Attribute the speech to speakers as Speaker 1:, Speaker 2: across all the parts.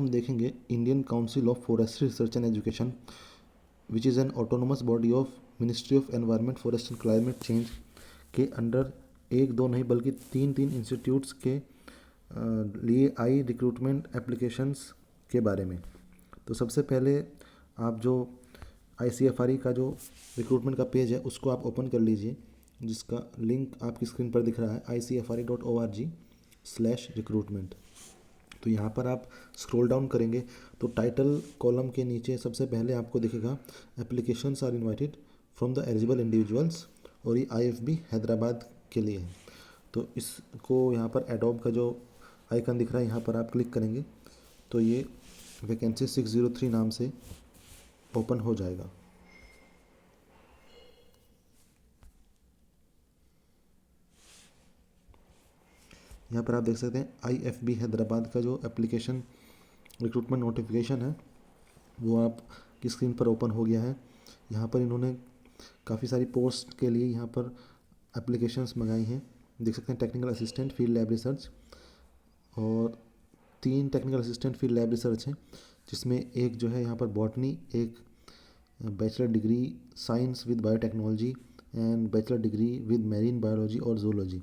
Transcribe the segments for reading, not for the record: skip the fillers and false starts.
Speaker 1: हम देखेंगे Indian council of forestry research and education which is an autonomous body of ministry of environment forest and climate change के under एक दो नहीं बल्कि तीन तीन इंस्टीट्यूट्स के लिए आई रिक्रूटमेंट एप्लीकेशंस के बारे में। तो सबसे पहले आप जो ICFRE का जो रिक्रूटमेंट का पेज है उसको आप ओपन कर लीजिए, जिसका लिंक आपकी स्क्रीन पर दिख रहा है icfre.org/recruitment। तो यहाँ पर आप स्क्रॉल डाउन करेंगे तो टाइटल कॉलम के नीचे सबसे पहले आपको दिखेगा applications are invited from the eligible individuals, और ये IFB हैदराबाद के लिए है। तो इसको यहाँ पर एडोब का जो आइकन दिख रहा है यहाँ पर आप क्लिक करेंगे तो ये वैकेंसी 603 नाम से ओपन हो जाएगा। यहाँ पर आप देख सकते हैं IFB हैदराबाद का जो एप्लीकेशन रिक्रूटमेंट नोटिफिकेशन है वो आपकी स्क्रीन पर ओपन हो गया है। यहाँ पर इन्होंने काफ़ी सारी पोस्ट के लिए यहाँ पर एप्लीकेशंस मंगाई हैं। देख सकते हैं technical assistant field lab research, और 3 technical assistant field lab research हैं, जिसमें एक जो है यहाँ पर बॉटनी, एक bachelor degree science with biotechnology and bachelor degree with marine biology और जूलॉजी।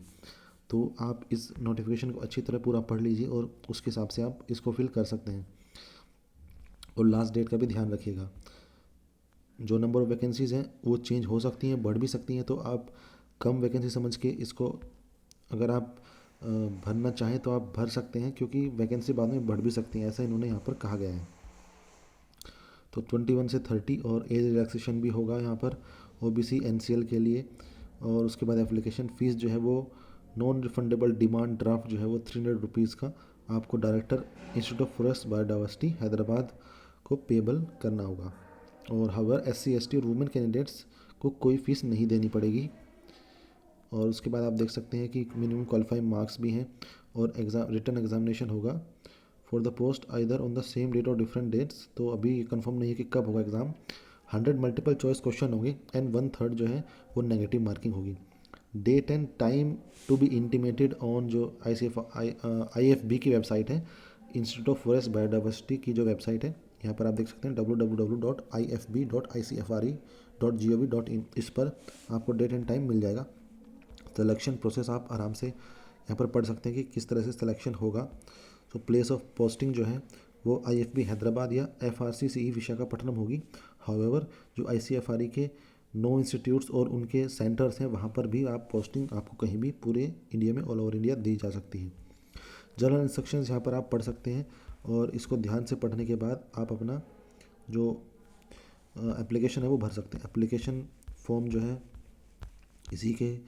Speaker 1: तो आप इस नोटिफिकेशन को अच्छी तरह पूरा पढ़ लीजिए और उसके हिसाब से आप इसको फिल कर सकते हैं। और लास्ट डेट का भी ध्यान रखिएगा। जो नंबर ऑफ़ वैकेंसीज़ हैं वो चेंज हो सकती हैं, बढ़ भी सकती हैं, तो आप कम वैकेंसी समझ के इसको अगर आप भरना चाहें तो आप भर सकते हैं, क्योंकि वैकेंसी बाद में बढ़ भी सकती हैं, ऐसा इन्होंने यहाँ पर कहा गया है। तो 21 से 30 और एज रिलैक्सेशन भी होगा यहाँ पर OBC NCL के लिए। और उसके बाद एप्लीकेशन फ़ीस जो है वो नॉन रिफंडेबल डिमांड ड्राफ्ट जो है वो 300 रुपीज़ का आपको director institute of forest biodiversity Hyderabad को पेबल करना होगा। और हाउएवर SC ST और वुमेन कैंडिडेट्स को कोई फ़ीस नहीं देनी पड़ेगी। और उसके बाद आप देख सकते हैं कि मिनिमम क्वालिफाइंग मार्क्स भी हैं, और रिटन एग्जामिनेशन होगा for the post either on the same date और डिफरेंट डेट्स। तो अभी कंफर्म नहीं है कि कब होगा एग्ज़ाम। 100 मल्टीपल चॉइस क्वेश्चन होंगे एंड 1/3 जो है वो नेगेटिव मार्किंग होगी। Date and time to be intimated on जो IFB की वेबसाइट है, इंस्टीट्यूट ऑफ फॉरेस्ट बायोडाइवर्सिटी की जो वेबसाइट है, यहाँ पर आप देख सकते हैं www.ifb.icfre.gov.in। इस पर आपको डेट एंड टाइम मिल जाएगा। सिलेक्शन प्रोसेस आप आराम से यहाँ पर पढ़ सकते हैं कि किस तरह से सिलेक्शन होगा। तो प्लेस ऑफ पोस्टिंग जो है वो IFB हैदराबाद या FRCCE विशाखापट्टनम होगी। हाउएवर जो ICFRE के 9 इंस्टीट्यूट्स और उनके सेंटर्स हैं वहाँ पर भी आप पोस्टिंग आपको कहीं भी पूरे इंडिया में ऑल ओवर इंडिया दी जा सकती है। जनरल इंस्ट्रक्शंस यहाँ पर आप पढ़ सकते हैं, और इसको ध्यान से पढ़ने के बाद आप अपना जो एप्लीकेशन है वो भर सकते हैं। एप्लीकेशन फॉर्म जो है इसी के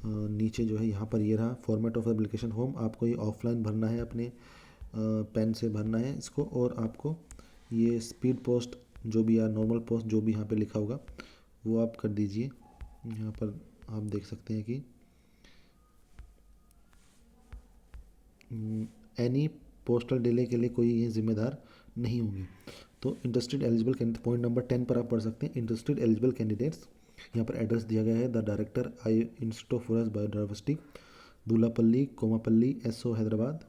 Speaker 1: नीचे जो है यहाँ पर ये रहा फॉर्मेट ऑफ एप्लीकेशन फॉर्म। आपको ये ऑफलाइन भरना है, अपने पेन से भरना है इसको, और आपको ये स्पीड पोस्ट जो भी या नॉर्मल पोस्ट जो भी यहाँ पे लिखा होगा वो आप कर दीजिए। यहाँ पर आप देख सकते हैं कि एनी पोस्टल डिले के लिए कोई ये जिम्मेदार नहीं होंगी। तो interested eligible candidate, point number 10 पर आप पढ़ सकते हैं इंटरेस्टेड एलिजिबल कैंडिडेट्स। यहाँ पर एड्रेस दिया गया है the director institute of forest biodiversity, Dulapally Kompally SO Hyderabad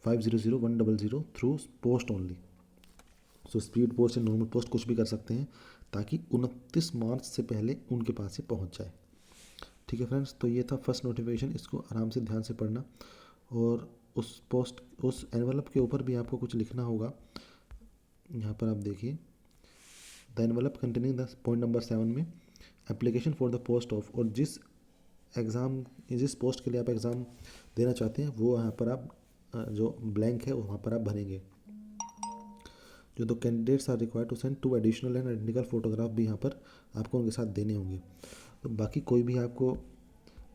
Speaker 1: 500100 through post only. So speed post या नॉर्मल पोस्ट कुछ भी कर सकते हैं, ताकि 29 मार्च से पहले उनके पास ये पहुँच जाए। ठीक है फ्रेंड्स, तो ये था फर्स्ट नोटिफिकेशन, इसको आराम से ध्यान से पढ़ना। और उस एनवलप के ऊपर भी आपको कुछ लिखना होगा। यहाँ पर आप देखिए the envelope containing the point number 7 में application for the post of, और जिस पोस्ट के लिए आप एग्ज़ाम देना चाहते हैं वो यहाँ पर आप जो ब्लैंक है वहाँ पर आप भरेंगे। जो दो candidates are required to send 2 additional and identical photograph भी यहाँ पर आपको उनके साथ देने होंगे। तो बाकी कोई भी आपको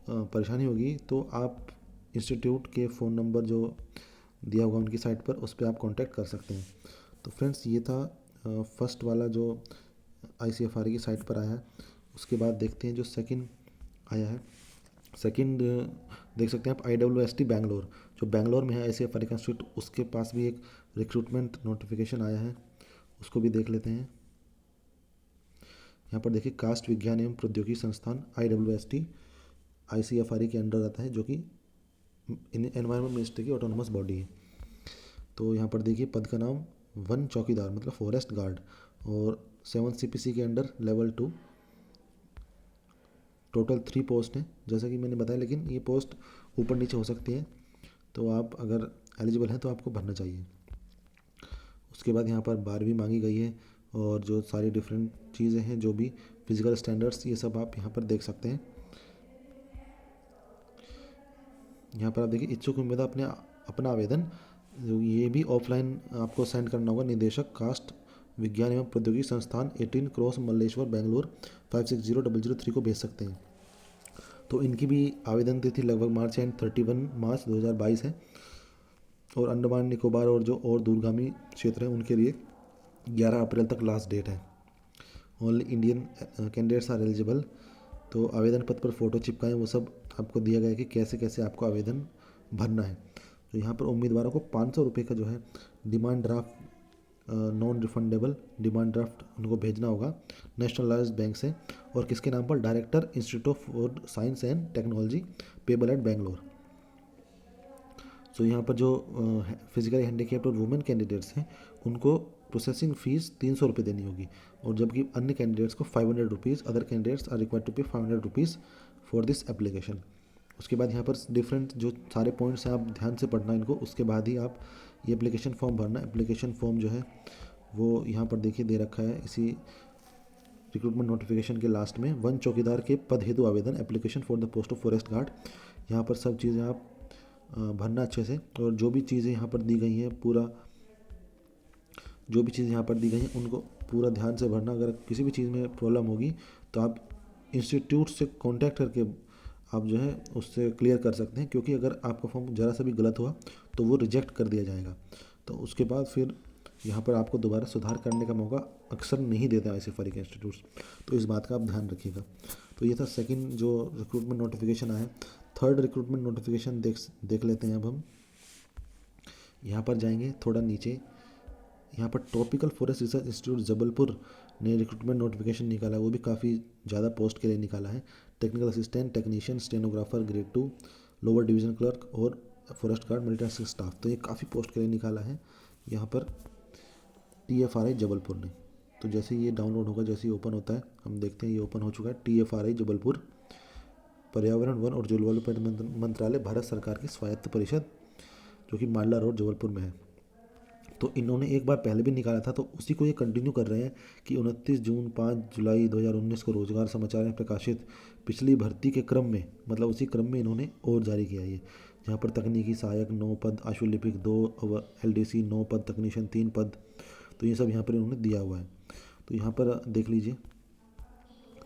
Speaker 1: परेशानी होगी तो आप इंस्टीट्यूट के फ़ोन नंबर जो दिया होगा उनकी साइट पर, उस पर आप कांटेक्ट कर सकते हैं। तो फ्रेंड्स ये था फर्स्ट वाला जो ICFRE की साइट पर आया है। उसके बाद देखते हैं जो सेकंड आया है। सेकंड देख सकते हैं आप IWST बैंगलोर, जो बैंगलोर में है ICFRE का इंस्टीट्यूट, उसके पास भी एक रिक्रूटमेंट नोटिफिकेशन आया है, उसको भी देख लेते हैं। यहाँ पर देखिए कास्ट विज्ञान एवं प्रौद्योगिकी संस्थान IWST ICFRE के अंडर आता है, जो कि एनवायरमेंट मिनिस्ट्री की ऑटोनोमस बॉडी है। तो यहाँ पर देखिए पद का नाम वन चौकीदार मतलब फॉरेस्ट गार्ड, और 7 CPC के अंडर लेवल 2। टोटल 3 पोस्ट हैं जैसा कि मैंने बताया, लेकिन ये पोस्ट ऊपर नीचे हो सकती है, तो आप अगर एलिजिबल हैं तो आपको भरना चाहिए। उसके बाद यहाँ पर 12वीं मांगी गई है, और जो सारी डिफरेंट चीज़ें हैं, जो भी फिजिकल स्टैंडर्ड्स, ये सब आप यहाँ पर देख सकते हैं। यहाँ पर आप देखिए इच्छुक उम्मीदवार अपना आवेदन, जो ये भी ऑफलाइन आपको सेंड करना होगा, निदेशक कास्ट विज्ञान एवं प्रौद्योगिकी संस्थान 18 क्रॉस मल्लेश्वर बेंगलोर 560003 को भेज सकते हैं। तो इनकी भी आवेदन तिथि लगभग मार्च एंड 31 मार्च 2022 है, और अंडमान निकोबार और जो और दूरगामी क्षेत्र हैं उनके लिए 11 अप्रैल तक लास्ट डेट है। Only Indian candidates are eligible. तो आवेदन पत्र पर फ़ोटो चिपकाएं, वो सब आपको दिया गया है कि कैसे कैसे आपको आवेदन भरना है। तो यहाँ पर उम्मीदवारों को 500 रुपये का जो है demand draft, non refundable demand draft उनको भेजना होगा नेशनलाइज्ड बैंक से, और किसके नाम पर, director institute of food science and technology payable eight Bangalore. तो यहाँ पर जो फिजिकली हैंडीकैप्ड और वुमेन कैंडिडेट्स हैं उनको प्रोसेसिंग फ़ीस 300 रुपये देनी होगी, और जबकि अन्य कैंडिडेट्स को 500 rupees. Other candidates are required to pay 500 rupees for this application. उसके बाद यहाँ पर डिफरेंट जो सारे पॉइंट्स हैं आप ध्यान से पढ़ना इनको, उसके बाद ही आप ये एप्लीकेशन फॉर्म भरना। एप्लीकेशन फॉर्म जो है वो यहाँ पर देखिए दे रखा है इसी रिक्रूटमेंट नोटिफिकेशन के लास्ट में, वन चौकीदार के पद हेतु आवेदन application for the post of forest guard. यहाँ पर सब चीज़ें आप भरना अच्छे से, और जो भी चीज़ें यहाँ पर दी गई हैं जो भी चीज़ें यहाँ पर दी गई हैं उनको पूरा ध्यान से भरना। अगर किसी भी चीज़ में प्रॉब्लम होगी तो आप इंस्टीट्यूट से कांटेक्ट करके आप जो है उससे क्लियर कर सकते हैं, क्योंकि अगर आपका फॉर्म ज़रा सा भी गलत हुआ तो वो रिजेक्ट कर दिया जाएगा। तो उसके बाद फिर यहाँ पर आपको दोबारा सुधार करने का मौका अक्सर नहीं देते ऐसे फरीक इंस्टीट्यूट्स, तो इस बात का आप ध्यान रखिएगा। तो ये था सेकंड जो रिक्रूटमेंट नोटिफिकेशन आया। थर्ड रिक्रूटमेंट नोटिफिकेशन देख लेते हैं। अब हम यहाँ पर जाएंगे थोड़ा नीचे, यहाँ पर tropical forest research institute Jabalpur ने रिक्रूटमेंट नोटिफिकेशन निकाला है, वो भी काफ़ी ज़्यादा पोस्ट के लिए निकाला है। Technical assistant, technician, stenographer grade 2, lower division clerk और फॉरेस्ट गार्ड मल्टीटास्किंग स्टाफ। तो ये काफ़ी पोस्ट के लिए निकाला है यहाँ पर TFRI जबलपुर ने। तो जैसे ये डाउनलोड होगा, जैसे ही ओपन होता है, हम देखते हैं ये ओपन हो चुका है। TFRI जबलपुर पर्यावरण, वन और जलवायु परिवर्तन मंत्रालय, भारत सरकार की स्वायत्त परिषद, जो कि मांडला रोड जबलपुर में है। तो इन्होंने एक बार पहले भी निकाला था, तो उसी को ये कंटिन्यू कर रहे हैं कि 29 जून 5 जुलाई 2019 को रोजगार समाचार में प्रकाशित पिछली भर्ती के क्रम में, मतलब उसी क्रम में इन्होंने और जारी किया ये। जहाँ पर तकनीकी सहायक 9 पद, आशुलिपिक 2, LDC 9 पद, तकनीशियन 3 पद, तो ये सब यहाँ पर इन्होंने दिया हुआ है। तो यहाँ पर देख लीजिए,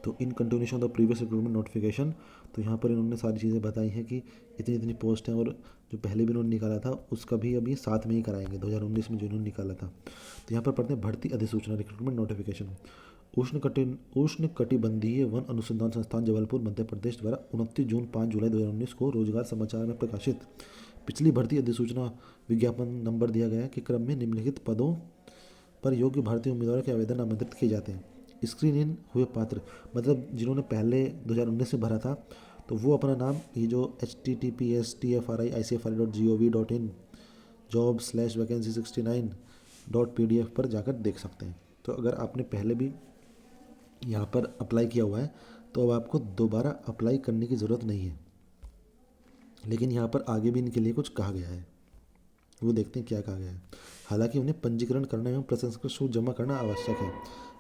Speaker 1: तो in continuation of the previous recruitment notification, तो यहाँ पर इन्होंने सारी चीज़ें बताई हैं कि इतनी इतनी पोस्ट हैं, और जो पहले भी इन्होंने निकाला था उसका भी अभी साथ में ही कराएंगे 2019 में जो इन्होंने निकाला था। तो यहाँ पर पढ़ते हैं भर्ती अधिसूचना रिक्रूटमेंट नोटिफिकेशन। उष्ण कटिबंधीय वन अनुसंधान संस्थान जबलपुर मध्य प्रदेश द्वारा 29 जून 5 जुलाई 2019 को रोजगार समाचार में प्रकाशित पिछली भर्ती अधिसूचना विज्ञापन नंबर दिया गया के क्रम में निम्नलिखित पदों पर योग्य भारतीय उम्मीदवारों के आवेदन आमंत्रित किए जाते हैं। स्क्रीन इन हुए पात्र, मतलब जिन्होंने पहले 2019 में भरा था, तो वो अपना नाम ये जो https://tfri.icfri.gov.in job/vacancy69.pdf पर जाकर देख सकते हैं। तो अगर आपने पहले भी यहाँ पर अप्लाई किया हुआ है तो अब आपको दोबारा अप्लाई करने की ज़रूरत नहीं है, लेकिन यहाँ पर आगे भी इनके लिए कुछ कहा गया है, वो देखते हैं क्या कहा गया है। हालांकि उन्हें पंजीकरण करना एवं प्रशंसक शुल्क जमा करना आवश्यक है।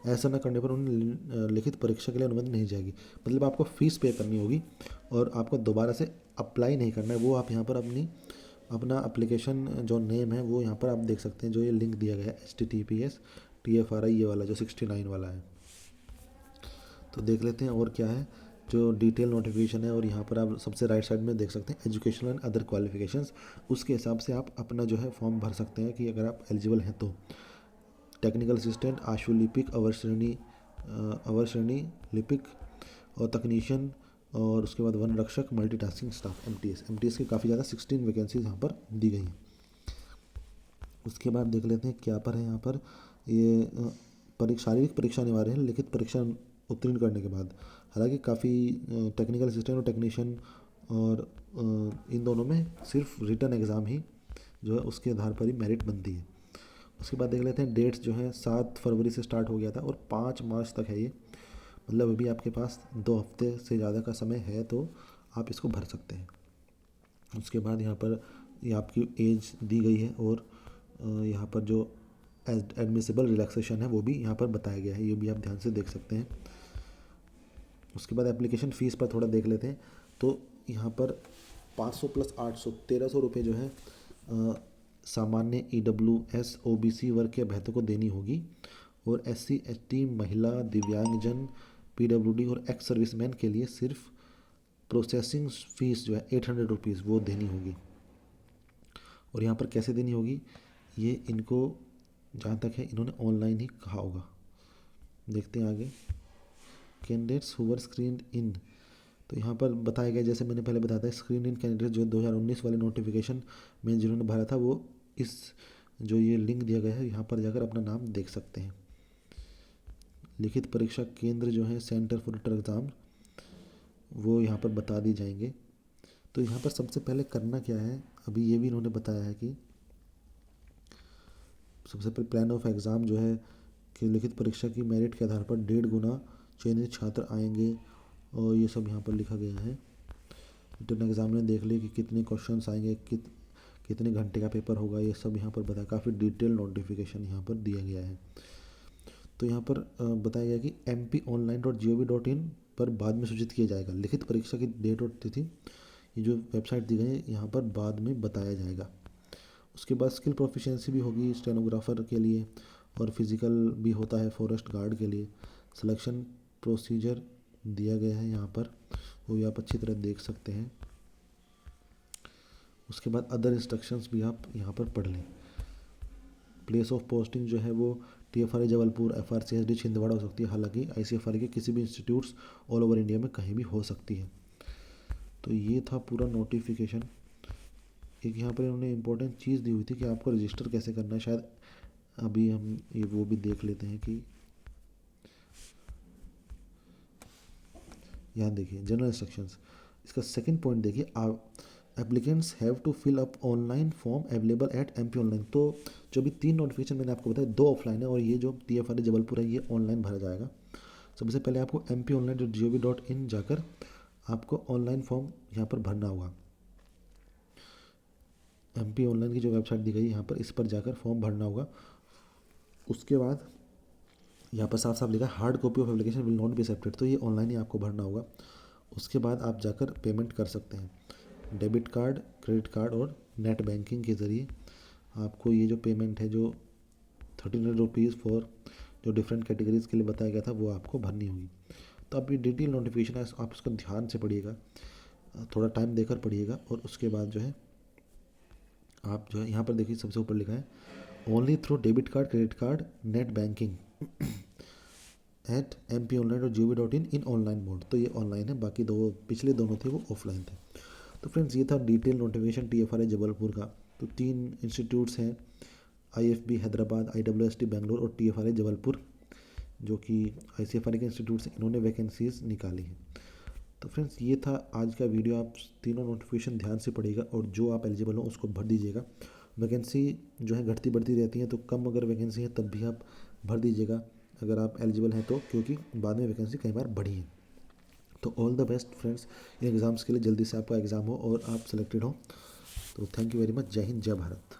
Speaker 1: ऐसा न करने पर उन्हें लिखित परीक्षा के लिए अनुमति नहीं जाएगी, मतलब आपको फ़ीस पे करनी होगी और आपको दोबारा से अप्लाई नहीं करना है। वो आप यहाँ पर अपना एप्लीकेशन जो नेम है वो यहाँ पर आप देख सकते हैं, जो ये लिंक दिया गया है https://tfri ये वाला जो 69 वाला है। तो देख लेते हैं और क्या है जो डिटेल नोटिफिकेशन है, और यहाँ पर आप सबसे राइट साइड में देख सकते हैं एजुकेशनल एंड अदर क्वालिफिकेशंस। उसके हिसाब से आप अपना जो है फॉर्म भर सकते हैं कि अगर आप एलिजिबल हैं तो। टेक्निकल असिस्टेंट, आशुलिपिक, अवर श्रेणी लिपिक और तकनीशियन, और उसके बाद वन रक्षक, मल्टीटास्किंग स्टाफ, MTS की काफ़ी ज़्यादा 16 वैकेंसीज यहाँ पर दी गई हैं। उसके बाद देख लेते हैं क्या पर है यहाँ पर ये शारीरिक परीक्षा अनिवार्य है लिखित परीक्षा उत्तीर्ण करने के बाद। हालांकि काफ़ी टेक्निकल असिस्टेंट और टेक्नीशियन और इन दोनों में सिर्फ रिटन एग्ज़ाम ही जो है उसके आधार पर ही मेरिट बनती है। उसके बाद देख लेते हैं डेट्स जो है 7 फरवरी से स्टार्ट हो गया था और 5 मार्च तक है ये, मतलब अभी आपके पास 2 हफ्ते से ज़्यादा का समय है तो आप इसको भर सकते हैं। उसके बाद यहाँ पर ये आपकी एज दी गई है और यहाँ पर जो एडमिसिबल रिलैक्सेशन है वो भी यहाँ पर बताया गया है, ये भी आप ध्यान से देख सकते हैं। उसके बाद एप्लीकेशन फ़ीस पर थोड़ा देख लेते हैं। तो यहाँ पर 500 प्लस 800 1300 रुपये जो है सामान्य EWS OBC वर्ग के अभ्यर्थियों को देनी होगी और SC ST महिला दिव्यांगजन PWD और एक्स सर्विसमैन के लिए सिर्फ प्रोसेसिंग फ़ीस जो है 800 रुपीज़ वो देनी होगी। और यहाँ पर कैसे देनी होगी ये इनको जहाँ तक है इन्होंने ऑनलाइन ही कहा होगा। देखते हैं आगे। कैंडिडेट्स हु वर स्क्रीन इन, तो यहाँ पर बताया गया जैसे मैंने पहले बताया था, स्क्रीन इन कैंडिडेट जो 2019 वाले नोटिफिकेशन में जिन्होंने भरा था वो इस जो ये लिंक दिया गया है यहाँ पर जाकर अपना नाम देख सकते हैं। लिखित परीक्षा केंद्र जो है सेंटर फॉर रिटन एग्ज़ाम वो यहाँ पर बता दी जाएंगे। तो यहाँ पर सबसे पहले करना क्या है, अभी ये भी इन्होंने बताया है कि सबसे पहले प्लान ऑफ एग्ज़ाम जो है कि लिखित परीक्षा की मेरिट के आधार पर 1.5 गुना चयनित छात्र आएंगे और ये सब यहाँ पर लिखा गया है। रिटन एग्ज़ाम में देख ली कि कितने क्वेश्चंस आएंगे, कितने घंटे का पेपर होगा, ये सब यहाँ पर बताया। काफ़ी डिटेल नोटिफिकेशन यहाँ पर दिया गया है। तो यहाँ पर बताया गया कि mponline.gov.in पर बाद में सूचित किया जाएगा। लिखित परीक्षा की डेट और तिथि ये जो वेबसाइट दी गई है यहाँ पर बाद में बताया जाएगा। उसके बाद स्किल प्रोफिशिएंसी भी होगी स्टेनोग्राफर के लिए और फिज़िकल भी होता है फॉरेस्ट गार्ड के लिए। सिलेक्शन प्रोसीजर दिया गया है यहाँ पर, वो भी आप अच्छी तरह देख सकते हैं। उसके बाद अदर इंस्ट्रक्शंस भी आप यहाँ पर पढ़ लें। प्लेस ऑफ पोस्टिंग जो है वो TFRA जबलपुर, FRCSD छिंदवाड़ा हो सकती है, हालांकि ICFRA के किसी भी इंस्टीट्यूट्स ऑल ओवर इंडिया में कहीं भी हो सकती है। तो ये था पूरा नोटिफिकेशन। एक यहाँ पर इन्होंने इम्पोर्टेंट चीज़ दी हुई थी कि आपको रजिस्टर कैसे करना है, शायद अभी हम ये वो भी देख लेते हैं कि यहाँ देखिए जनरल इंस्ट्रक्शंस, इसका सेकंड पॉइंट देखिए, applicants have to fill up online form available at MP online. तो जो भी 3 नोटिफिकेशन मैंने आपको बताया 2 ऑफलाइन है और ये जो TFRA जबलपुर है ये ऑनलाइन भरा जाएगा। सबसे पहले आपको mponline.gov.in जाकर आपको ऑनलाइन फॉर्म यहाँ पर भरना होगा। MP ऑनलाइन की जो वेबसाइट दी गई है यहाँ पर, इस पर जाकर फॉर्म भरना होगा। उसके बाद यहाँ पर साफ साफ लिखा है hard copy of application will not be accepted, तो ये ऑनलाइन ही आपको भरना होगा। उसके बाद आप जाकर पेमेंट कर सकते हैं डेबिट कार्ड, क्रेडिट कार्ड और नेट बैंकिंग के ज़रिए। आपको ये जो पेमेंट है जो 1300 रुपीज़ फॉर जो डिफरेंट कैटेगरीज़ के लिए बताया गया था वो आपको भरनी होगी। तो आप ये डिटेल नोटिफिकेशन है आप उसको ध्यान से पढ़िएगा, थोड़ा टाइम देकर पढ़िएगा। और उसके बाद जो है आप जो है यहाँ पर देखिए सबसे ऊपर लिखा है only through debit card, credit card, net banking at mponline.gov.in in online mode. तो ये ऑनलाइन है, बाकी दो पिछले दोनों थे वो ऑफलाइन थे। तो फ्रेंड्स ये था डिटेल नोटिफिकेशन TFRA जबलपुर का। तो 3 इंस्टीट्यूट्स हैं IFB हैदराबाद, IWST बेंगलोर और TFRA जबलपुर, जो कि ICFRA के इंस्टीट्यूट्स हैं, इन्होंने वैकेंसीज निकाली हैं। तो फ्रेंड्स ये था आज का वीडियो। आप तीनों नोटिफिकेशन ध्यान से पढ़िएगा और जो आप एलिजिबल हो उसको भर दीजिएगा। वैकेंसी जो है घटती बढ़ती रहती हैं, तो कम अगर वैकेंसी है तब भी आप भर दीजिएगा अगर आप एलिजिबल हैं तो, क्योंकि बाद में वैकेंसी कई बार बढ़ी है। तो all the best friends in exams के लिए, जल्दी से आपका एग्ज़ाम हो और आप सेलेक्टेड हो। तो थैंक यू वेरी मच। जय हिंद, जय भारत।